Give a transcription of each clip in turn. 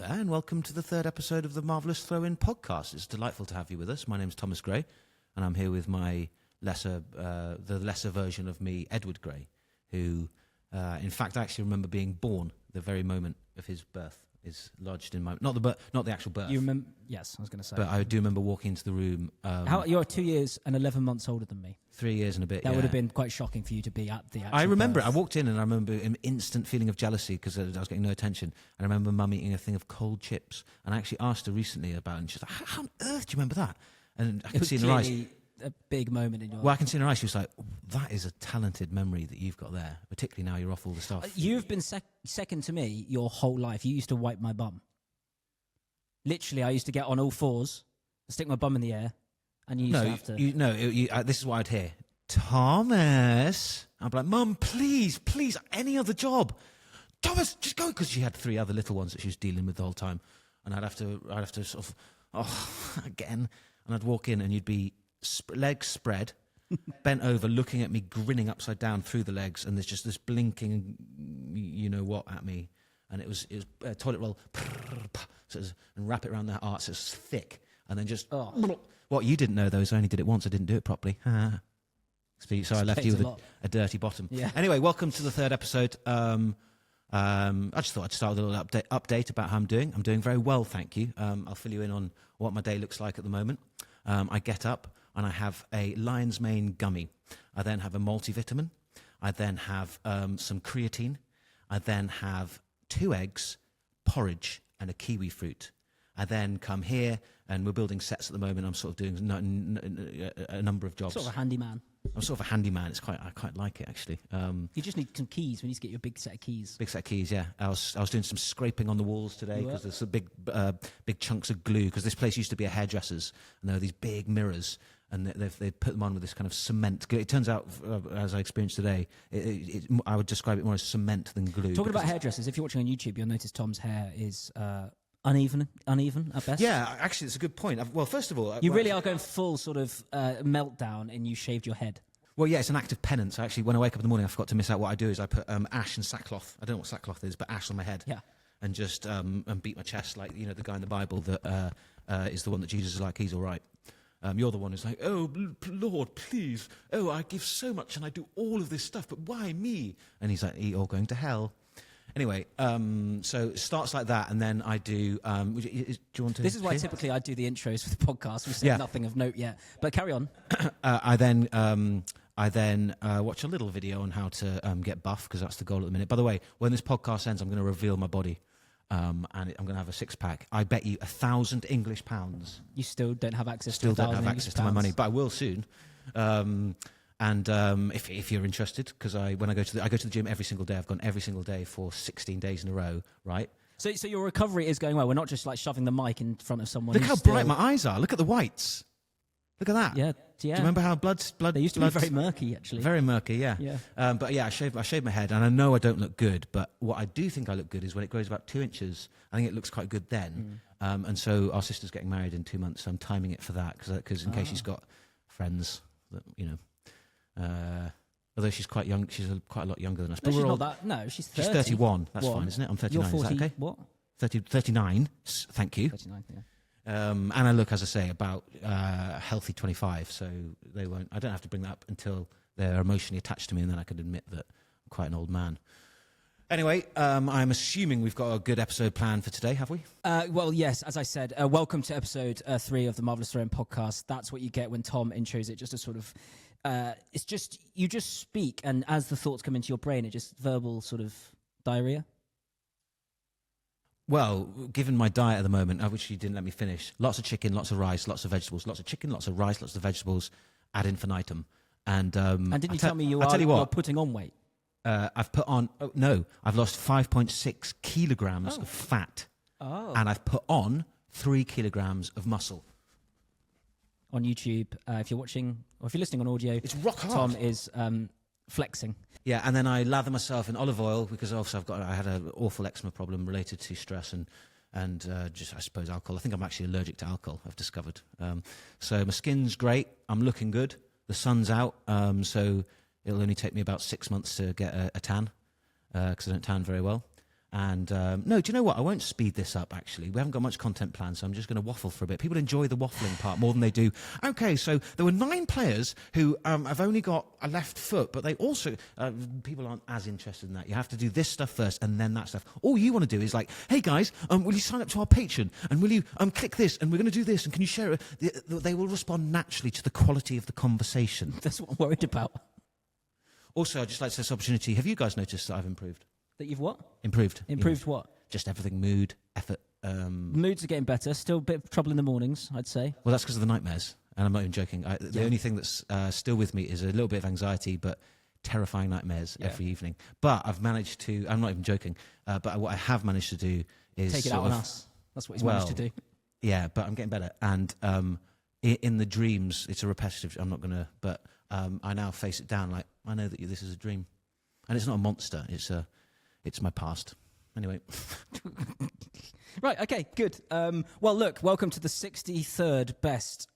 there, and welcome to the third episode of the Marvellous Throw-In podcast. It's delightful to have you with us. My name's Thomas Gray, and I'm here with my the lesser version of me, Edward Gray, who, in fact, I actually remember being born the very moment of his birth. Is lodged in my not the actual birth. You remember? Yes, I was going to say. But I do remember walking into the room. You're 2 years and 11 months older than me. 3 years and a bit. That would have been quite shocking for you to be at the actual I remember birth. it. I walked in and I remember an instant feeling of jealousy because I was getting no attention. And I remember Mum eating a thing of cold chips. And I actually asked her recently about it, and she's like, "How on earth do you remember that?" And I can see in her eyes. A big moment in your life. Well, I can see in her eyes. She was like, "That is a talented memory that you've got there, particularly now you're off all the stuff." You've been second to me your whole life. You used to wipe my bum. Literally, I used to get on all fours, stick my bum in the air, and you used to have to... This is what I'd hear. Thomas. I'd be like, "Mum, please, any other job. Thomas, just go." Because she had 3 other little ones that she was dealing with the whole time. And I'd have to sort of, again. And I'd walk in and you'd be legs spread, bent over, looking at me, grinning upside down through the legs. And there's just this blinking, you-know-what at me. And it was toilet roll, and wrap it around their arse. So it's thick. And then just, what you didn't know, though, is I only did it once. I didn't do it properly. So I left you with a dirty bottom. Yeah. Anyway, welcome to the third episode. I just thought I'd start with a little update about how I'm doing. I'm doing very well, thank you. I'll fill you in on what my day looks like at the moment. I get up and I have a lion's mane gummy. I then have a multivitamin. I then have some creatine. I then have 2 eggs, porridge, and a kiwi fruit. I then come here, and we're building sets at the moment. I'm sort of doing a number of jobs. Sort of a handyman. I'm sort of a handyman. I quite like it, actually. You just need some keys. We need to get you a big set of keys. Big set of keys, yeah. I was doing some scraping on the walls today because there's some big chunks of glue. Because this place used to be a hairdresser's, and there were these big mirrors, and they've put them on with this kind of cement. It turns out, as I experienced today, I would describe it more as cement than glue. Talking about hairdressers, if you're watching on YouTube, you'll notice Tom's hair is uneven at best. Yeah, actually, it's a good point. Well, first of all... You really are going full sort of meltdown, and you shaved your head. Well, yeah, it's an act of penance. Actually, when I wake up in the morning, I forgot to miss out. What I do is I put ash and sackcloth. I don't know what sackcloth is, but ash on my head. Yeah. And just and beat my chest like, the guy in the Bible that is the one that Jesus is like, he's all right. You're the one who's like, "Oh, Lord, please. Oh, I give so much and I do all of this stuff, but why me?" And he's like, "You're going to hell." Anyway, so it starts like that, and then I do... do you want to... This is why typically I do the intros for the podcast. We've said nothing of note yet. But carry on. I then watch a little video on how to get buff, because that's the goal at the minute. By the way, when this podcast ends, I'm going to reveal my body, and I'm going to have a 6-pack. I bet you £1,000 English pounds. You still don't have access to my money, but I will soon. And if you're interested, because I go to the gym every single day. I've gone every single day for 16 days in a row, right? So your recovery is going well. We're not just like shoving the mic in front of someone. Look how bright my eyes are. Look at the whites. Look at that. Yeah. Do you remember how blood? They used to be very murky, actually. Very murky, yeah. But yeah, I shaved my head, and I know I don't look good. But what I do think I look good is when it grows about 2 inches. I think it looks quite good then. And so our sister's getting married in 2 months, so I'm timing it for that because in case she's got friends that although she's quite young, she's quite a lot younger than us. But she's not that. No, she's 30. She's 31. That's fine, isn't it? I'm 39. You're 40. Is that okay? What? 39. Thank you. 39. Yeah. And I look, as I say, about a healthy 25, so they won't. I don't have to bring that up until they're emotionally attached to me, and then I can admit that I'm quite an old man. Anyway, I'm assuming we've got a good episode planned for today, have we? Well, yes, as I said, welcome to episode 3 of the Marvellous Throw-In podcast. That's what you get when Tom intros it, just a sort of... it's just, you just speak, and as the thoughts come into your brain, it's just verbal sort of diarrhea. Well, given my diet at the moment, which you didn't let me finish, lots of chicken, lots of rice, lots of vegetables, lots of chicken, lots of rice, lots of vegetables, ad infinitum. And didn't you tell me you're putting on weight? I've put on, I've lost 5.6 kilograms of fat. Oh. And I've put on 3 kilograms of muscle. On YouTube, if you're watching, or if you're listening on audio, it's rock hard. Tom is flexing. Yeah, and then I lather myself in olive oil because also I had an awful eczema problem related to stress and just, I suppose, alcohol. I think I'm actually allergic to alcohol, I've discovered. So my skin's great. I'm looking good. The sun's out, so it'll only take me about 6 months to get a tan because I don't tan very well. And no, do you know what? I won't speed this up, actually. We haven't got much content planned, so I'm just going to waffle for a bit. People enjoy the waffling part more than they do. Okay, so there were 9 players who have only got a left foot, but they also... people aren't as interested in that. You have to do this stuff first and then that stuff. All you want to do is like, hey, guys, will you sign up to our Patreon? And will you click this? And we're going to do this. And can you share it? They will respond naturally to the quality of the conversation. That's what I'm worried about. Also, I'd just like to take this opportunity. Have you guys noticed that I've improved? That you've what? Improved. Improved what? Just everything, mood, effort. Moods are getting better. Still a bit of trouble in the mornings, I'd say. Well, that's because of the nightmares. And I'm not even joking. The only thing that's still with me is a little bit of anxiety, but terrifying nightmares every evening. But I've managed to... I'm not even joking. But what I have managed to do is... Take it out on us. That's what he's managed to do. Yeah, but I'm getting better. And in the dreams, it's a repetitive... I'm not going to... But I now face it down like, I know that this is a dream. And it's not a monster. It's my past. Anyway. Right, okay, good. Well, look, welcome to the 63rd best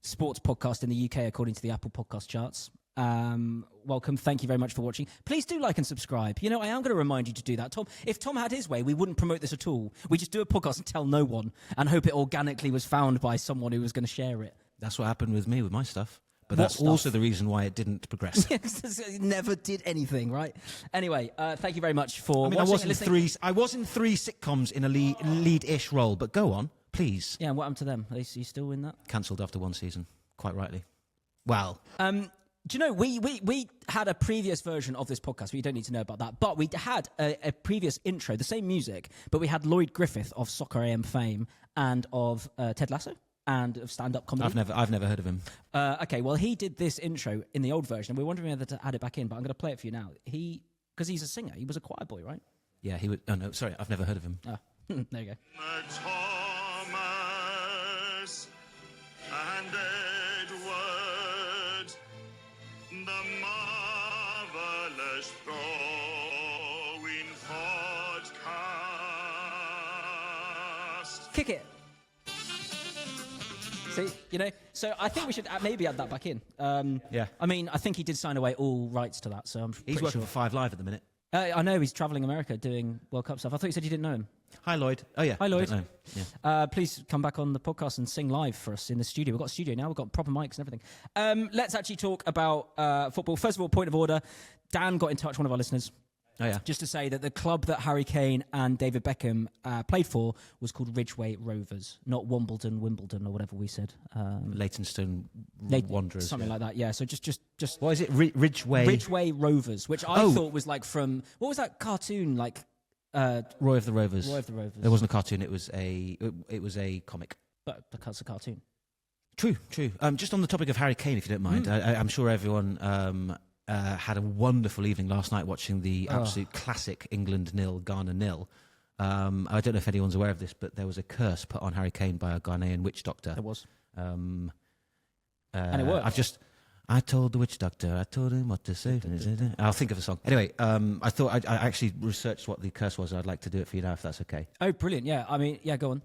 sports podcast in the UK, according to the Apple Podcast charts. Welcome. Thank you very much for watching. Please do like and subscribe. You know, I am going to remind you to do that. Tom, if Tom had his way, we wouldn't promote this at all. We just do a podcast and tell no one and hope it organically was found by someone who was going to share it. That's what happened with me with my stuff. But What that's stuff? also the reason why it didn't progress. It never did anything, right? Anyway, thank you very much for watching I was and in listening. I was in 3 sitcoms in a lead-ish role, but go on, please. Yeah, and what happened to them? Are you still in that? Cancelled after 1 season, quite rightly. Well, Do you know, we had a previous version of this podcast, but you don't need to know about that. But we had a previous intro, the same music, but we had Lloyd Griffith of Soccer AM fame and of Ted Lasso and of stand-up comedy. I've never heard of him. Okay, well, he did this intro in the old version, and we're wondering whether to add it back in, but I'm going to play it for you now. Because he's a singer. He was a choir boy, right? Yeah, he would... Oh, no, sorry, I've never heard of him. Oh, there you go. Thomas and Edward, the Marvellous Throw-In podcast. Kick it. See, you know, so I think we should maybe add that back in. Yeah. I mean, I think he did sign away all rights to that, so I'm He's pretty working sure. for 5 Live at the minute. I know he's travelling America doing World Cup stuff. I thought you said you didn't know him. Hi, Lloyd. Oh, yeah. Hi, Lloyd. I don't know. Yeah. Please come back on the podcast and sing live for us in the studio. We've got a studio now. We've got proper mics and everything. Let's actually talk about football. First of all, point of order. Dan got in touch, one of our listeners, Oh, yeah. just to say that the club that Harry Kane and David Beckham played for was called Ridgeway Rovers, not Wimbledon, or whatever we said. Leytonstone Wanderers. Something like that, yeah. So just What is it? Ridgeway... Ridgeway Rovers, which I thought was like from... What was that cartoon, like... Roy of the Rovers. Roy of the Rovers. There wasn't a cartoon, it was a comic. But because it's a cartoon. True. Just on the topic of Harry Kane, if you don't mind, I'm sure everyone had a wonderful evening last night watching the absolute classic England 0, Ghana 0. I don't know if anyone's aware of this, but there was a curse put on Harry Kane by a Ghanaian witch doctor. There was. And it worked. I told the witch doctor, I told him what to say. I'll think of a song. Anyway, I thought I actually researched what the curse was. I'd like to do it for you now, if that's okay. Oh, brilliant. Yeah, I mean, yeah, go on.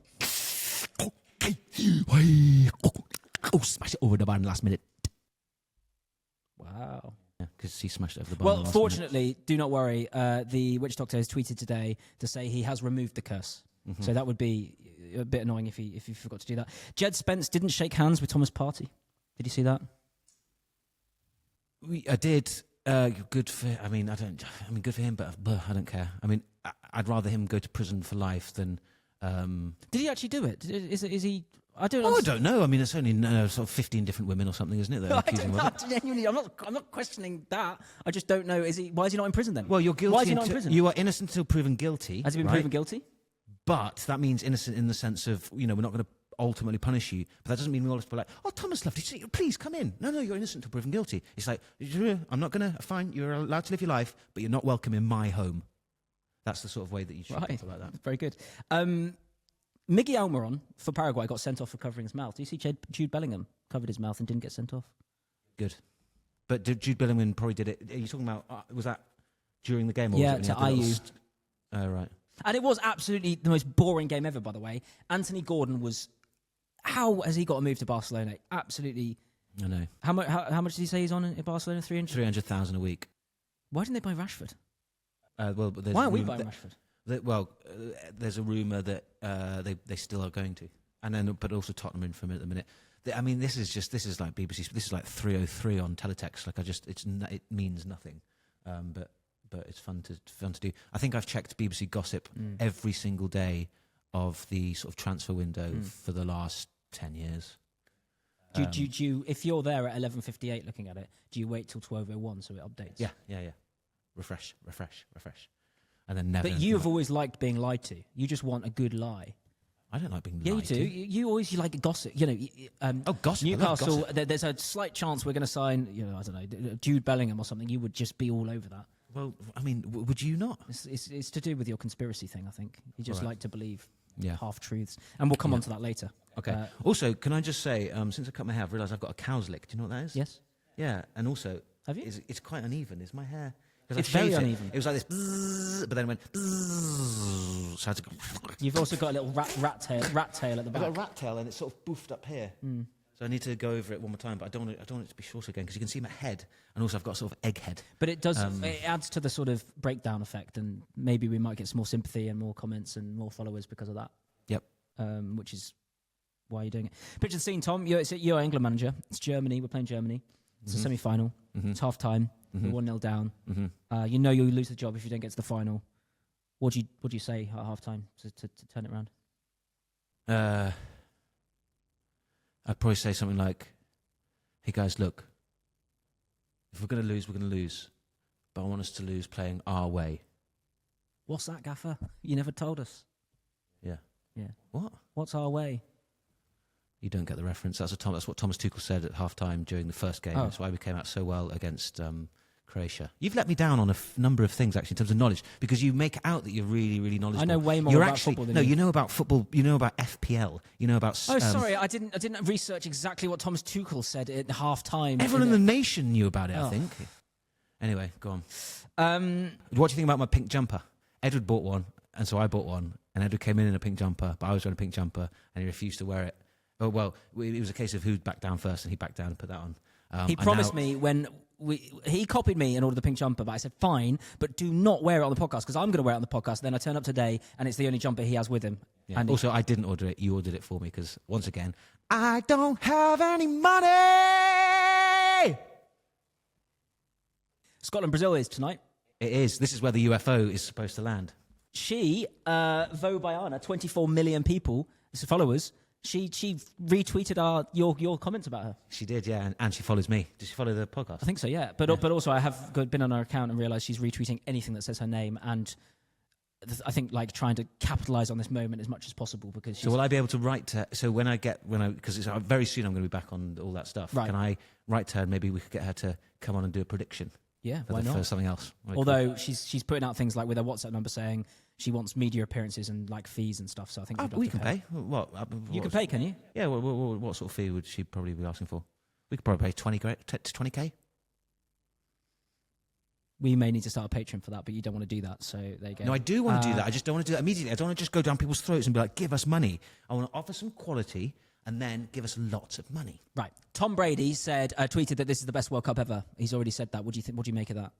Oh, smash it over the bar in the last minute. Wow. Yeah, because he smashed it over the bar. Well, in the last fortunately, do not worry. The witch doctor has tweeted today to say he has removed the curse. Mm-hmm. So that would be a bit annoying if he forgot to do that. Jed Spence didn't shake hands with Thomas Partey. Did you see that? I did. Good for. Good for him, but I don't care. I mean, I'd rather him go to prison for life than. Did he actually do it? Is he? I don't. I don't know. I mean, it's only sort of 15 different women or something, isn't it? That are accusing him of it? Genuinely, I'm not questioning that. I just don't know. Why is he not in prison then? Well, you're guilty. Why is he not in prison? You are innocent until proven guilty. Has he been right? proven guilty? But that means innocent in the sense of, we're not going to ultimately punish you. But that doesn't mean we all have to be like, oh, Thomas, lovely, please come in. No, you're innocent until proven guilty. It's like, I'm not going to, fine, you're allowed to live your life, but you're not welcome in my home. That's the sort of way that you should think about that. Very good. Miggy Almiron for Paraguay got sent off for covering his mouth. Do you see Jude Bellingham covered his mouth and didn't get sent off? Good. But Jude Bellingham probably did it. Are you talking about, was that during the game? Or Yeah, was it to IU. Oh, right. And it was absolutely the most boring game ever, by the way. Anthony Gordon was... How has he got to move to Barcelona? Absolutely... I know. How much did he say he's on in Barcelona? 300? 300,000 a week. Why didn't they buy Rashford? Well, Why aren't we buying Rashford? There's a rumour that they still are going to, and then but also Tottenham in for a minute. At the minute. I mean, this is like BBC. This is like 303 on teletext. Like it means nothing, but it's fun to do. I think I've checked BBC Gossip every single day of the sort of transfer window for the last 10 years. Do you, if you're there at 11:58 looking at it, do you wait till 12:01 so it updates? Yeah. Refresh, and then never. But you have always liked being lied to. You just want a good lie. I don't like being lied Yeah, you do. to. You like gossip. You know. Gossip. Newcastle. Gossip. There's a slight chance we're going to sign. I don't know, Jude Bellingham or something. You would just be all over that. Well, I mean, would you not? It's to do with your conspiracy thing. I think you just like to believe half truths, and we'll come on to that later. Okay. Also, can I just say, since I cut my hair, I've realised I've got a cow's lick. Do you know what that is? Yes. Yeah, and also, have you? It's quite uneven. Is my hair? It's very uneven. It was like this, but then it went. So I had to go. You've also got a little rat tail at the back. I've got a rat tail, and it's sort of boofed up here. So I need to go over it one more time, but I don't want it to be short again because you can see my head, and also I've got a sort of egg head. But it does. It adds to the sort of breakdown effect, and maybe we might get some more sympathy and more comments and more followers because of that. Yep. Which is why you're doing it. Picture the scene, Tom. You're England manager. It's Germany. We're playing Germany. It's a semi-final. It's half time. We're 1-0 down. You'll lose the job if you don't get to the final. What do you say at half time to turn it around? I'd probably say something like, "Hey guys, look. If we're going to lose, we're going to lose. But I want us to lose playing our way." What's that, Gaffer? You never told us. Yeah. What? What's our way? You don't get the reference. That's what Thomas Tuchel said at half-time during the first game. That's why we came out so well against Croatia. You've let me down on a number of things, actually, in terms of knowledge, because you make out that you're really, really knowledgeable. I know way more about football than you. No, you know about football. You know about FPL. You know about... sorry, I didn't research exactly what Thomas Tuchel said at half-time. Everyone in the nation knew about it, I think. Anyway, go on. What do you think about my pink jumper? Edward bought one, and so I bought one, and Edward came in a pink jumper, but I was wearing a pink jumper, and he refused to wear it. Oh, well, it was a case of who'd back down first, and he backed down and put that on. He promised me when he copied me and ordered the pink jumper, but I said, fine, but do not wear it on the podcast, because I'm going to wear it on the podcast. Then I turn up today, and it's the only jumper he has with him. Yeah. And also, I didn't order it. You ordered it for me, because, once again, I don't have any money! Scotland-Brazil is tonight. It is. This is where the UFO is supposed to land. She, Baiana, 24 million people, followers, she retweeted your comments about her. She did, yeah, and she follows me. Does she follow the podcast? I think so, yeah. But also I have been on her account and realised she's retweeting anything that says her name, and I think like trying to capitalise on this moment as much as possible because. So will I be able to write to? So because very soon I'm going to be back on all that stuff. Right. Can I write to her? And maybe we could get her to come on and do a prediction. Yeah, why not? For something else. Although she's putting out things like with her WhatsApp number saying she wants media appearances and like fees and stuff. So I think we can pay. What? You can pay, can you? Yeah. What sort of fee would she probably be asking for? We could probably pay 20K. We may need to start a Patreon for that, but you don't want to do that, so there you go. No, I do want to do that. I just don't want to do that immediately. I don't want to just go down people's throats and be like, give us money. I want to offer some quality and then give us lots of money. Right. Tom Brady tweeted that this is the best World Cup ever. He's already said that. What do you think? What do you make of that?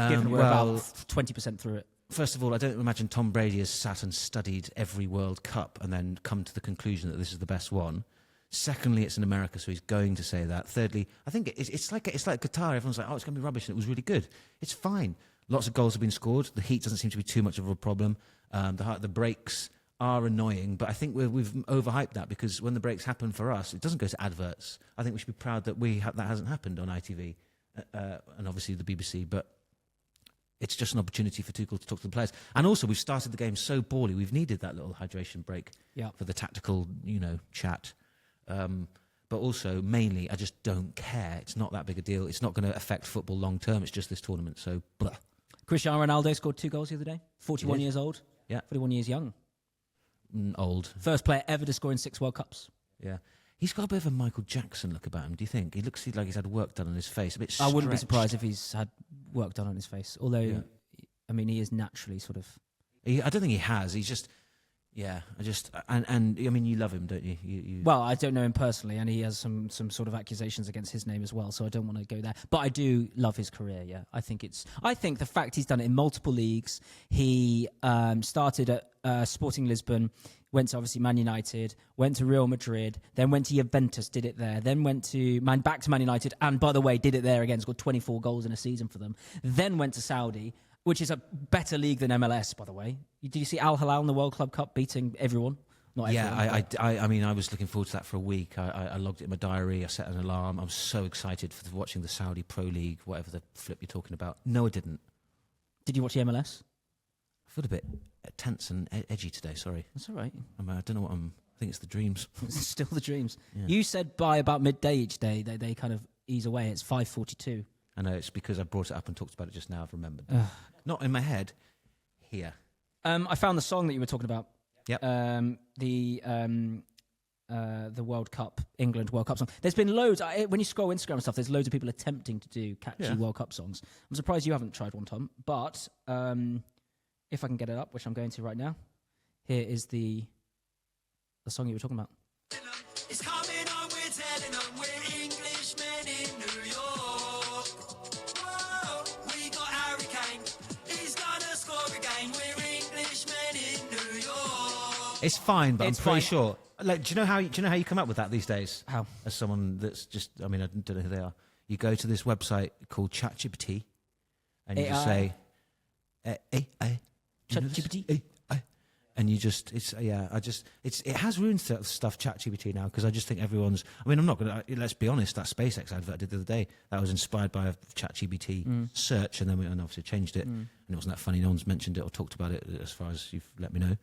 Given we're about 20% through it. First of all, I don't imagine Tom Brady has sat and studied every World Cup and then come to the conclusion that this is the best one. Secondly, it's in America, so he's going to say that. Thirdly, I think it's like Qatar. Everyone's like, oh, it's going to be rubbish, and it was really good. It's fine. Lots of goals have been scored. The heat doesn't seem to be too much of a problem. The breaks are annoying, but I think we've overhyped that because when the breaks happen for us, it doesn't go to adverts. I think we should be proud that that hasn't happened on ITV and obviously the BBC, but it's just an opportunity for Tuchel to talk to the players. And also, we've started the game so poorly. We've needed that little hydration break for the tactical, chat. But also, mainly, I just don't care. It's not that big a deal. It's not going to affect football long term. It's just this tournament. So, blah. Cristiano Ronaldo scored 2 goals the other day. 41 years old. Yeah. 41 years young. Old. First player ever to score in 6 World Cups. Yeah. He's got a bit of a Michael Jackson look about him, do you think? He looks like he's had work done on his face. A bit stretched. I wouldn't be surprised if he's had work done on his face. Although, I mean, he is naturally sort of... I don't think he has. He's just... Yeah, I just and I mean, you love him, don't you? You Well, I don't know him personally, and he has some sort of accusations against his name as well. So I don't want to go there. But I do love his career. Yeah, I think the fact he's done it in multiple leagues. He started at Sporting Lisbon, went to obviously Man United, went to Real Madrid, then went to Juventus, did it there, then went to back to Man United, and by the way, did it there again. Scored 24 goals in a season for them. Then went to Saudi, which is a better league than MLS, by the way. Did you see Al Hilal in the World Club Cup beating everyone? Not everyone. I mean, I was looking forward to that for a week. I logged it in my diary. I set an alarm. I was so excited for watching the Saudi Pro League, whatever the flip you're talking about. No, I didn't. Did you watch the MLS? I feel a bit tense and edgy today. Sorry. That's all right. I don't know what I think it's the dreams. It's still the dreams. Yeah. You said by about midday each day they kind of ease away. It's 5:42. I know, it's because I brought it up and talked about it just now. I've remembered. Not in my head. Here. I found the song that you were talking about. Yep. The World Cup, England World Cup song. There's been loads. When you scroll Instagram and stuff, there's loads of people attempting to do catchy World Cup songs. I'm surprised you haven't tried one, Tom. But if I can get it up, which I'm going to right now, here is the song you were talking about. It's coming on, we're telling them we're Englishmen in New York. Whoa, we got Harry Kane, he's gonna score again. We're Englishmen in New York. It's fine, but It's I'm pretty fine. sure. Like, do you know how you come up with that these days? How? As someone that's just, I mean, I don't know who they are. You go to this website called ChatGPT, and you just say, AI. ChatGPT. And you just, it has ruined stuff, ChatGPT now, because I just think everyone's, I mean, I'm not going to, let's be honest, that SpaceX advert I did the other day, that was inspired by a ChatGPT search, and then we obviously changed it, and it wasn't that funny, no one's mentioned it or talked about it as far as you've let me know.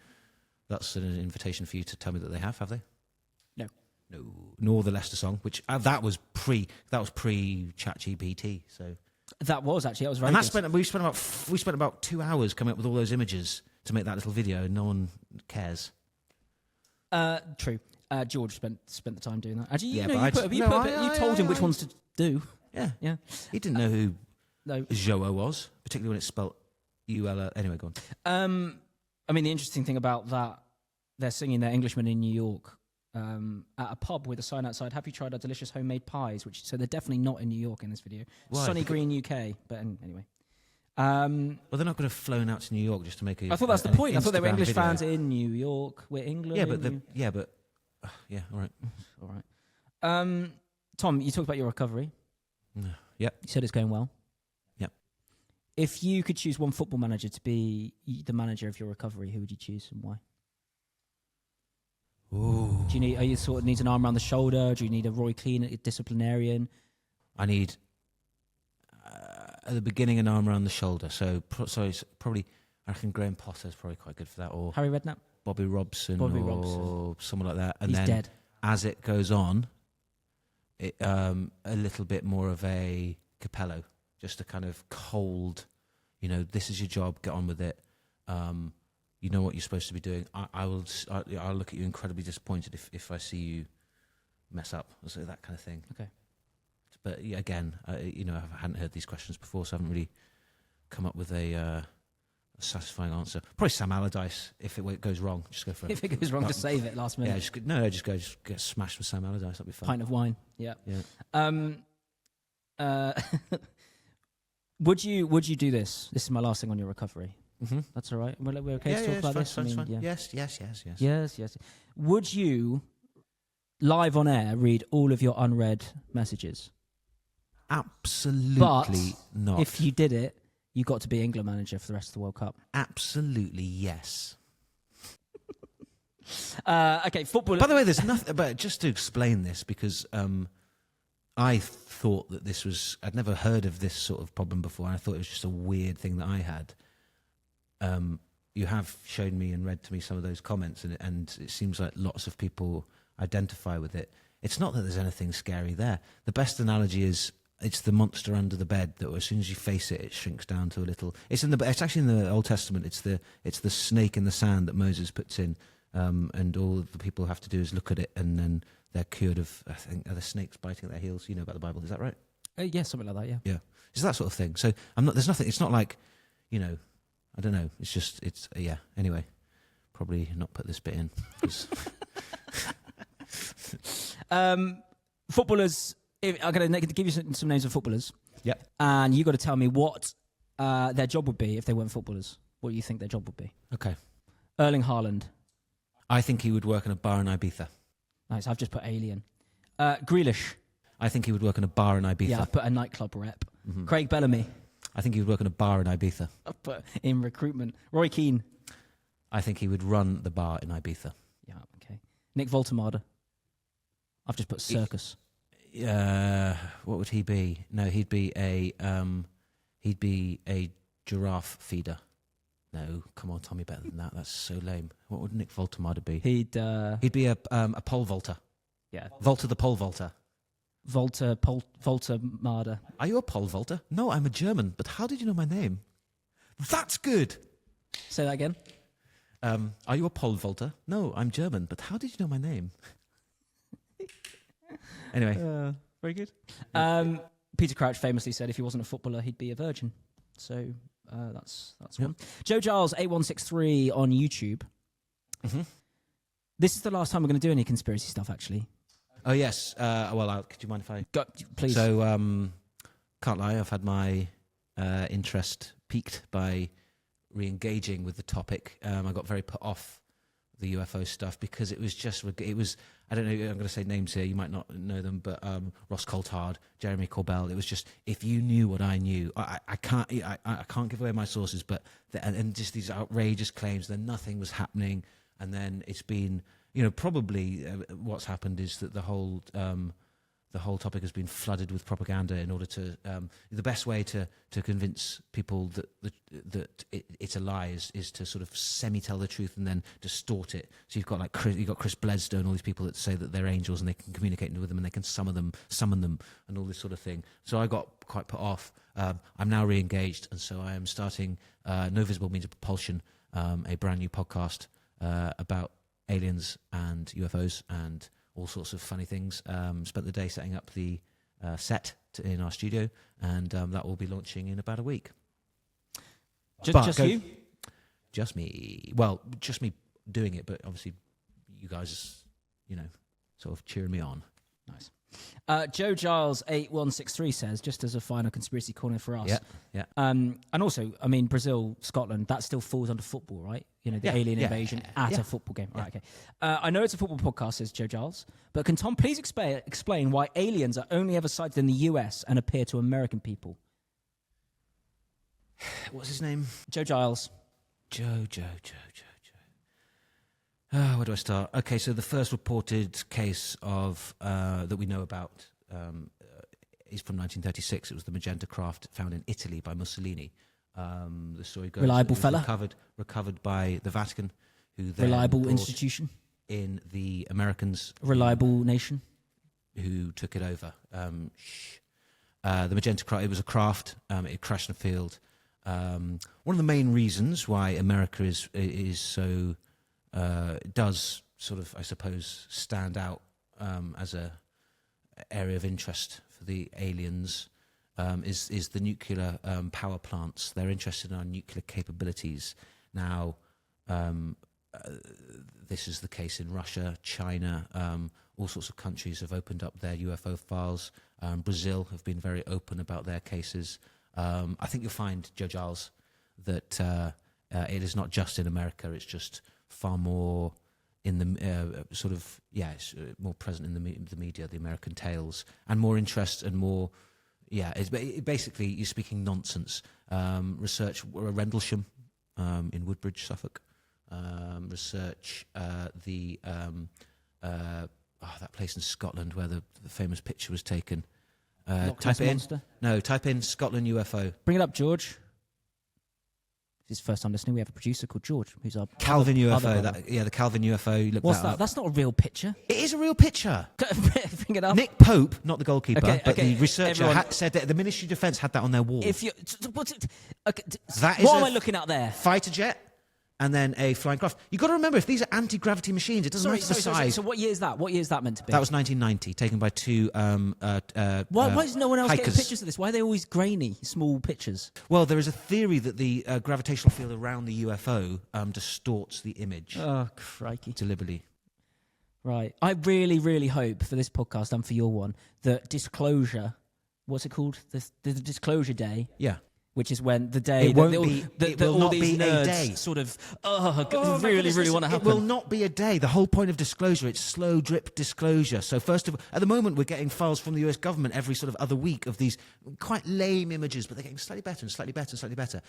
That's an invitation for you to tell me that they have they? No. No. Nor the Leicester song, which that was pre ChatGPT, so. That was very And good. we spent about 2 hours coming up with all those images to make that little video, and no one cares. True. George spent the time doing that. Actually, Yeah, you told him which ones to do. Yeah. Yeah. He didn't know who No. Joe was, particularly when it's spelt UL. Anyway, go on. I mean, the interesting thing about that, they're singing their Englishmen in New York at a pub with a sign outside. Have you tried our delicious homemade pies? So they're definitely not in New York in this video. Why? Sunny Green, UK. But anyway. Well, they're not going to have flown out to New York just to make a. I thought that's the an point. I thought they were Instagram English video. fans in New York. We're England. Yeah, but all right. All right. Tom, you talked about your recovery. Yep. You said it's going well. Yep. If you could choose one football manager to be the manager of your recovery, who would you choose and why? Ooh. Are you sort of need an arm around the shoulder? Do you need a Roy Keane, a disciplinarian? I need at the beginning an arm around the shoulder. So it's probably, I reckon Graham Potter's probably quite good for that, or Harry Redknapp? Bobby Robson, Bobby or Robson. someone like that. And He's then dead. as it goes on, a little bit more of a Capello, just a kind of cold, this is your job, get on with it. You know what you're supposed to be doing. I'll look at you incredibly disappointed if I see you mess up, so that kind of thing. Okay. But yeah, again, I hadn't heard these questions before, so I haven't really come up with a satisfying answer. Probably Sam Allardyce. If it goes wrong, just go for it. If it goes wrong, just save it last minute. Yeah, just get smashed with Sam Allardyce. That'd be fun. Pint of wine. Yeah. Yeah. Would you do this? This is my last thing on your recovery. Mm-hmm. That's all right. We're okay to talk about this. Fine. Yeah. Yes. Yes. Would you, live on air, read all of your unread messages? Absolutely not. If you did it, you got to be England manager for the rest of the World Cup. Absolutely yes. Okay, football. By the way, there's nothing. But just to explain this, because I thought that this was. I'd never heard of this sort of problem before. I thought it was just a weird thing that I had. You have shown me and read to me some of those comments, and it seems like lots of people identify with it. It's not that there's anything scary there. The best analogy is it's the monster under the bed that as soon as you face it, it shrinks down to a little. It's actually in the Old Testament. It's the snake in the sand that Moses puts in, and all the people have to do is look at it, and then they're cured of. I think are the snakes biting their heels. You know about the Bible, is that right? Yeah, something like that. Yeah. Yeah, it's that sort of thing. So I'm not. There's nothing. It's not like, I don't know. It's just. It's yeah. Anyway, probably not put this bit in. 'Cause Footballers. I'm going to give you some names of footballers. Yep. And you got to tell me what their job would be if they weren't footballers. What do you think their job would be? Okay. Erling Haaland. I think he would work in a bar in Ibiza. Nice. I've just put alien. Grealish. I think he would work in a bar in Ibiza. Yeah, I put a nightclub rep. Craig Bellamy. I think he would work in a bar in Ibiza. I put in recruitment. Roy Keane. I think he would run the bar in Ibiza. Yeah, okay. Nick Woltemade. I've just put circus. What would he be? No, he'd be a giraffe feeder. No, come on, Tommy, better than that. That's so lame. What would Nick Woltemade be? He'd be a pole vaulter. Yeah. Volta the pole vaulter. Woltemade. Are you a pole vaulter? No, I'm a German. But how did you know my name? That's good. Say that again. Are you a pole vaulter? No, I'm German. But how did you know my name? Anyway. Very good. Peter Crouch famously said if he wasn't a footballer, he'd be a virgin. So that's one. Joe Giles 8163 on YouTube. Mm-hmm. This is the last time we're going to do any conspiracy stuff, actually. Oh yes. Could you mind if I? Please. So can't lie. I've had my interest piqued by re-engaging with the topic. I got very put off the UFO stuff because it was. I don't know. I'm going to say names here. You might not know them, but Ross Coulthard, Jeremy Corbell. It was just if you knew what I knew. I can't give away my sources, but and just these outrageous claims. Then nothing was happening, and then it's been. Probably what's happened is that the whole topic has been flooded with propaganda in order to the best way to convince people that it's a lie is to sort of semi-tell the truth and then distort it. So you've got Chris Bledsoe and all these people that say that they're angels and they can communicate with them and they can summon them and all this sort of thing. So I got quite put off. I'm now re-engaged, and so I am starting No Visible Means of Propulsion, a brand new podcast about aliens and UFOs and all sorts of funny things. Spent the day setting up the set in our studio, and that will be launching in about a week. Just you? Just me. Well, just me doing it, but obviously you guys, sort of cheering me on. Nice. Joe Giles 8163 says, just as a final conspiracy corner for us. Yeah. And also, I mean, Brazil, Scotland, that still falls under football, right? The alien invasion at a football game. Right, okay. I know it's a football podcast, says Joe Giles, but can Tom please explain why aliens are only ever sighted in the US and appear to American people? What's his name? Joe Giles. Joe. Where do I start? Okay, so the first reported case of that we know about is from 1936. It was the magenta craft found in Italy by Mussolini. The story goes reliable that it fella, was recovered by the Vatican, who then reliable institution in the Americans, reliable nation, who took it over. The magenta craft. It was a craft. It crashed in a field. One of the main reasons why America is so does sort of, I suppose, stand out as a area of interest for the aliens is the nuclear power plants. They're interested in our nuclear capabilities. Now, this is the case in Russia, China. All sorts of countries have opened up their UFO files. Brazil have been very open about their cases. I think you'll find, Joe Giles, that it is not just in America. It's just far more in the it's more present in the media, the American tales, and more interest and more. Yeah, basically you're speaking nonsense. Research Rendlesham in Woodbridge, Suffolk. Research that place in Scotland where the famous picture was taken. Type in Scotland UFO. Bring it up, George. It's his first time listening. We have a producer called George, who's our Calvin other UFO. The Calvin UFO. Look What's that that? up. That's not a real picture. It is a real picture. Bring it up. Nick Pope, not the goalkeeper, Okay, but okay, the researcher everyone- said that the Ministry of Defence had that on their wall. If you, what's it? Okay, That is what a am I looking at there? Fighter jet and then a flying craft. You've got to remember, if these are anti-gravity machines, it doesn't matter the size. So what year is that? What year is that meant to be? That was 1990, taken by two Why is no one else hikers. getting pictures of this? Why are they always grainy, small pictures? Well, there is a theory that the gravitational field around the UFO distorts the image Oh, crikey. deliberately. Right. I really, really hope for this podcast and for your one that disclosure, what's it called? The disclosure day, Yeah. which is when the day It won't that, be- that, it that will all not these be a nerds day. sort of Oh, my really, goodness, really listen, want to happen. It will not be a day. The whole point of disclosure, it's slow drip disclosure. So first of all, at the moment, we're getting files from the US government every sort of other week of these quite lame images, but they're getting slightly better and slightly better and slightly better.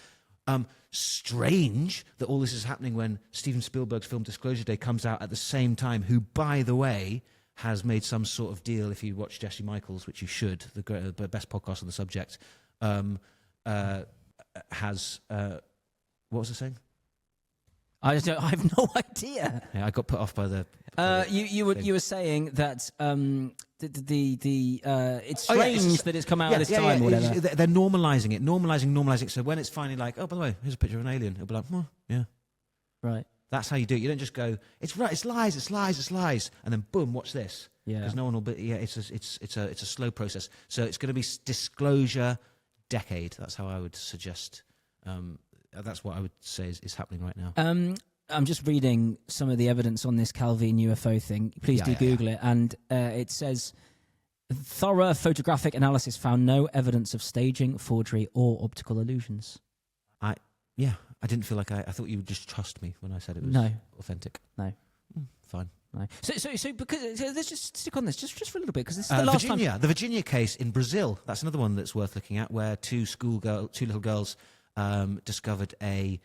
Strange that all this is happening when Steven Spielberg's film Disclosure Day comes out at the same time, who, by the way, has made some sort of deal, if you watch Jesse Michaels, which you should, the best podcast on the subject, has... what was I saying? I have no idea. Yeah, I got put off by the... You were saying that it's Oh, yeah, strange that it's come out at this time or whatever. They're normalising it, normalising it. So when it's finally like, oh, by the way, here's a picture of an alien, it'll be like, oh, yeah. Right. That's how you do it. You don't just go, it's right, it's lies, and then boom, watch this. Yeah. Because no one will be. Yeah, it's a slow process. So it's going to be disclosure decade. That's how I would suggest. That's what I would say is happening right now. I'm just reading some of the evidence on this Calvine UFO thing. Please do Google it. And it says, thorough photographic analysis found no evidence of staging, forgery, or optical illusions. I didn't feel like I thought you would just trust me when I said it was authentic. No. Fine. No. So because let's just stick on this just for a little bit, because this is the last Virginia, time. the Virginia case in Brazil. That's another one that's worth looking at, where two little girls discovered a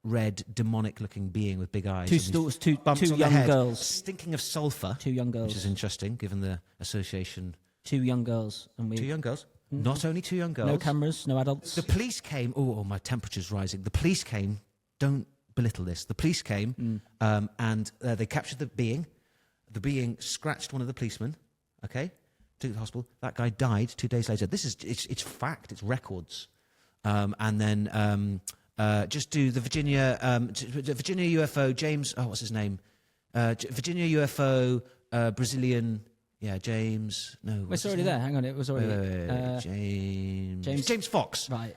red demonic-looking being with big eyes. Two Bumps on young the head, girls. stinking of sulphur. Two young girls. Which is interesting, given the association. Two young girls. And Two young girls. Not only two young girls. No cameras, no adults. The police came. Oh, my temperature's rising. The police came. Don't belittle this. The police came and they captured the being. The being scratched one of the policemen. Okay, took it to the hospital. That guy died 2 days later. It's fact. It's records. And then just do the Virginia UFO. James. Oh, what's his name? Virginia UFO. Brazilian. Yeah, James. No, it's already there. Hang on, it was already James Fox. Right.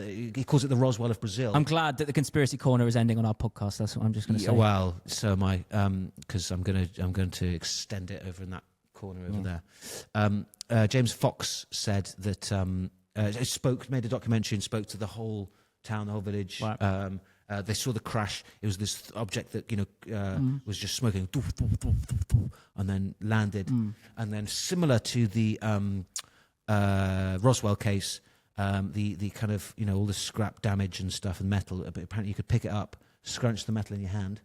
He calls it the Roswell of Brazil. I'm glad that the conspiracy corner is ending on our podcast. That's what I'm just going to say. Well, so am I, because I'm going to extend it over in that corner over there. James Fox said that made a documentary and spoke to the whole town, the whole village. Right. They saw the crash. It was this object that was just smoking, and then landed. And then, similar to the Roswell case, the kind of all the scrap damage and stuff and metal. But apparently, you could pick it up, scrunch the metal in your hand,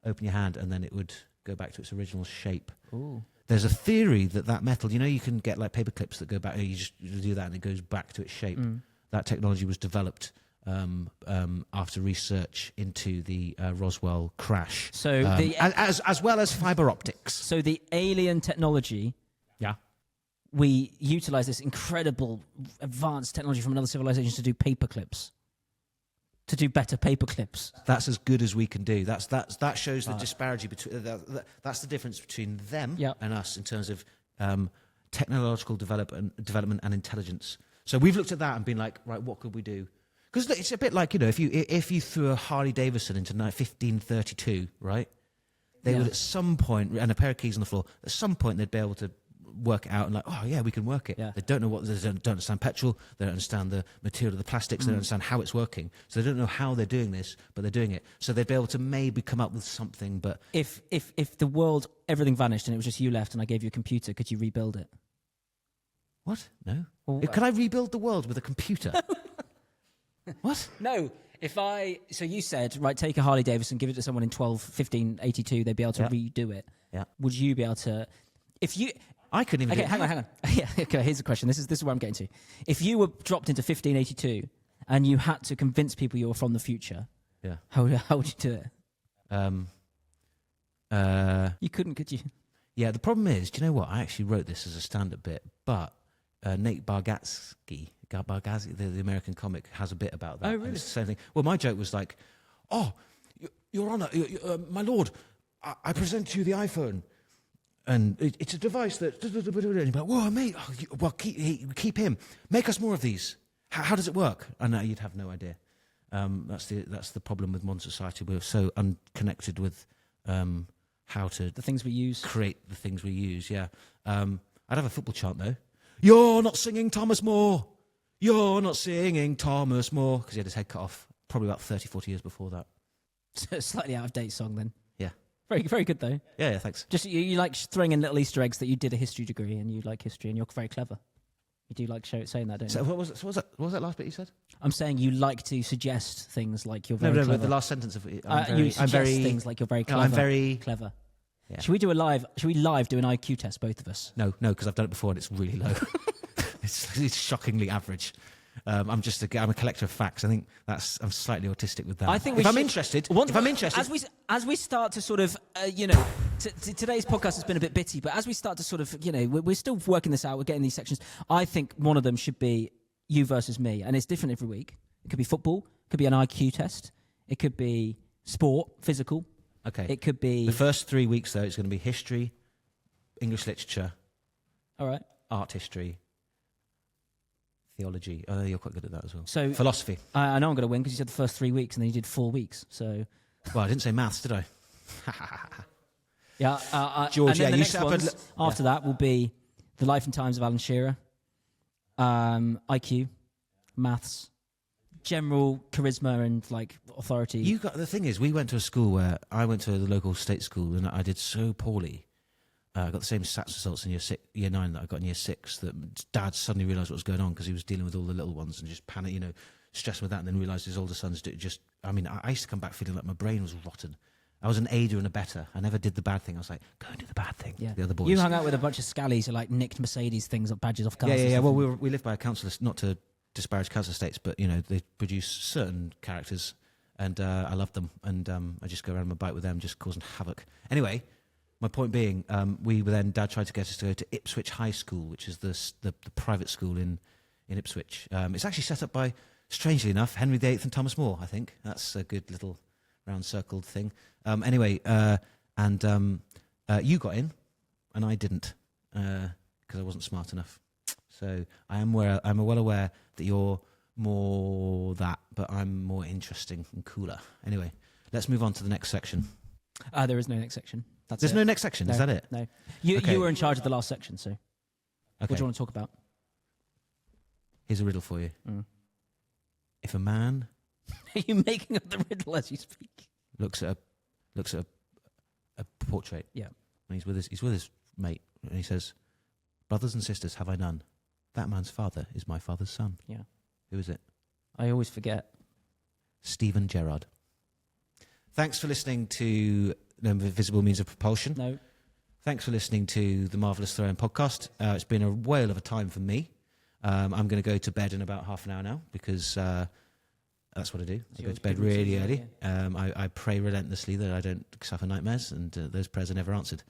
open your hand, and then it would go back to its original shape. Ooh. There's a theory that metal, you can get like paper clips that go back. You just do that and it goes back to its shape. That technology was developed after research into the Roswell crash. So as well as fiber optics. So the alien technology, we utilize this incredible advanced technology from another civilization to do paperclips, to do better paperclips. That's as good as we can do. That shows the disparity between. That's the difference between them and us in terms of technological development and intelligence. So we've looked at that and been like, right, what could we do? Because it's a bit like, if you threw a Harley Davidson into 1532, right? They would at some point, and a pair of keys on the floor, at some point they'd be able to work it out and like, oh yeah, we can work it. Yeah. They don't know they don't understand petrol, they don't understand the material of the plastics, they don't understand how it's working. So they don't know how they're doing this, but they're doing it. So they'd be able to maybe come up with something, but... If the world, everything vanished and it was just you left and I gave you a computer, could you rebuild it? What? No. Well, could I rebuild the world with a computer? What? No. So you said, right, take a Harley Davidson, give it to someone in 1582, they'd be able to redo it. Yeah. Would you be able to... I couldn't even... Okay, hang on. Yeah, okay, here's the question. This is where I'm getting to. If you were dropped into 1582 and you had to convince people you were from the future, how would you do it? You couldn't, could you? Yeah, the problem is, do you know what? I actually wrote this as a stand-up bit, but Nate Bargatze, the American comic, has a bit about that. Oh, really? It's the same thing. Well, my joke was like, Oh, Your Honour, my lord, I present to you the iPhone. And it's a device that... And you're like, whoa, mate, well, keep him. Make us more of these. How does it work? And you'd have no idea. That's the problem with modern society. We're so unconnected with how to... The things we use. Create the things we use, yeah. I'd have a football chant, though. You're not singing Thomas More. You're not singing Thomas More. Because he had his head cut off probably about 30, 40 years before that. Slightly out of date song then. Yeah. Very, very good though. Yeah, thanks. Just you like throwing in little Easter eggs that you did a history degree and you like history and you're very clever. You do like saying that, don't you? So what was that last bit you said? I'm saying you like to suggest things like you're No, very clever. the last sentence of you suggest things like you're very clever. I'm very clever. Yeah. Should we do live do an IQ test, both of us? No, because I've done it before and it's really low. it's shockingly average. I'm a collector of facts. I think I'm slightly autistic with that. I think I'm interested, as we start to sort of, today's podcast has been a bit bitty, but as we start to sort of, we're still working this out. We're getting these sections. I think one of them should be you versus me, and it's different every week. It could be football. It could be an IQ test. It could be sport, physical. Okay. It could be the first 3 weeks though. It's going to be history, English literature, all right, art history. Theology. Oh, you're quite good at that as well. So philosophy. I know I'm going to win because you said the first 3 weeks and then you did 4 weeks. So, well, I didn't say maths, did I? Yeah, George. And then the you next ones after that will be the life and times of Alan Shearer, IQ, maths, general charisma and like authority. The thing is, we went to a school where I went to the local state school and I did so poorly. I got the same stats results in year 9 that I got in year 6. That Dad suddenly realised what was going on because he was dealing with all the little ones and just panic, stressing with that, and then realised his older sons I used to come back feeling like my brain was rotten. I was an aider and a better. I never did the bad thing. I was like, go and do the bad thing. Yeah. The other boys. You hung out with a bunch of scallies who like nicked Mercedes things or badges off cars. Yeah. Well, we lived by a council, not to disparage council estates, but they produce certain characters, and I loved them, and I just go around on my bike with them, just causing havoc. Anyway. My point being, Dad tried to get us to go to Ipswich High School, which is the private school in Ipswich. It's actually set up by, strangely enough, Henry VIII and Thomas More, I think. That's a good little round-circled thing. You got in, and I didn't, because I wasn't smart enough. So I'm well aware that you're more that, but I'm more interesting and cooler. Anyway, let's move on to the next section. There is no next section. There's no next section. No, is that it? No. You were in charge of the last section, so. Okay. What do you want to talk about? Here's a riddle for you. If a man are you making up the riddle as you speak? Looks at a portrait. Yeah. And he's with his mate, and he says, "Brothers and sisters, have I none? That man's father is my father's son." Yeah. Who is it? I always forget. Stephen Gerrard. Thanks for listening to Visible Means of Propulsion. No. Thanks for listening to the Marvellous Throw-In podcast. It's been a whale of a time for me. I'm going to go to bed in about half an hour now because that's what I do. I go to bed really early. I pray relentlessly that I don't suffer nightmares, and those prayers are never answered.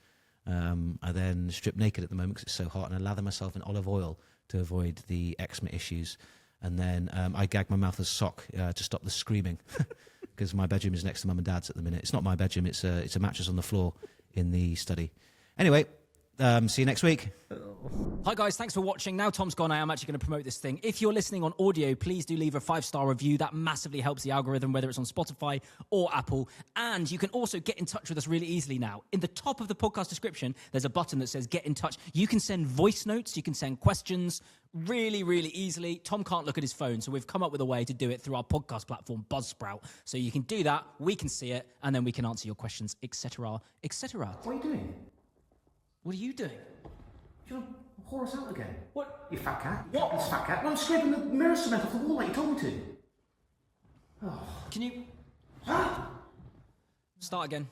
I then strip naked at the moment because it's so hot, and I lather myself in olive oil to avoid the eczema issues. And then I gag my mouth with a sock to stop the screaming. Because my bedroom is next to Mum and Dad's at the minute. It's not my bedroom, it's a mattress on the floor in the study. Anyway, see you next week. Hi guys, thanks for watching. Now Tom's gone, I am actually going to promote this thing. If you're listening on audio, please do leave a 5-star review. That massively helps the algorithm, whether it's on Spotify or Apple. And you can also get in touch with us really easily now. In the top of the podcast description, there's a button that says get in touch. You can send voice notes, you can send questions really, really easily. Tom can't look at his phone, so we've come up with a way to do it through our podcast platform, Buzzsprout. So you can do that, we can see it, and then we can answer your questions, etc., etc. What are you doing? What are you doing? You're going to whore us out again. What? You fat cat. What? You fat cat. I'm scraping the mirror cement off the wall like you told me to. Oh. Can you... Start again.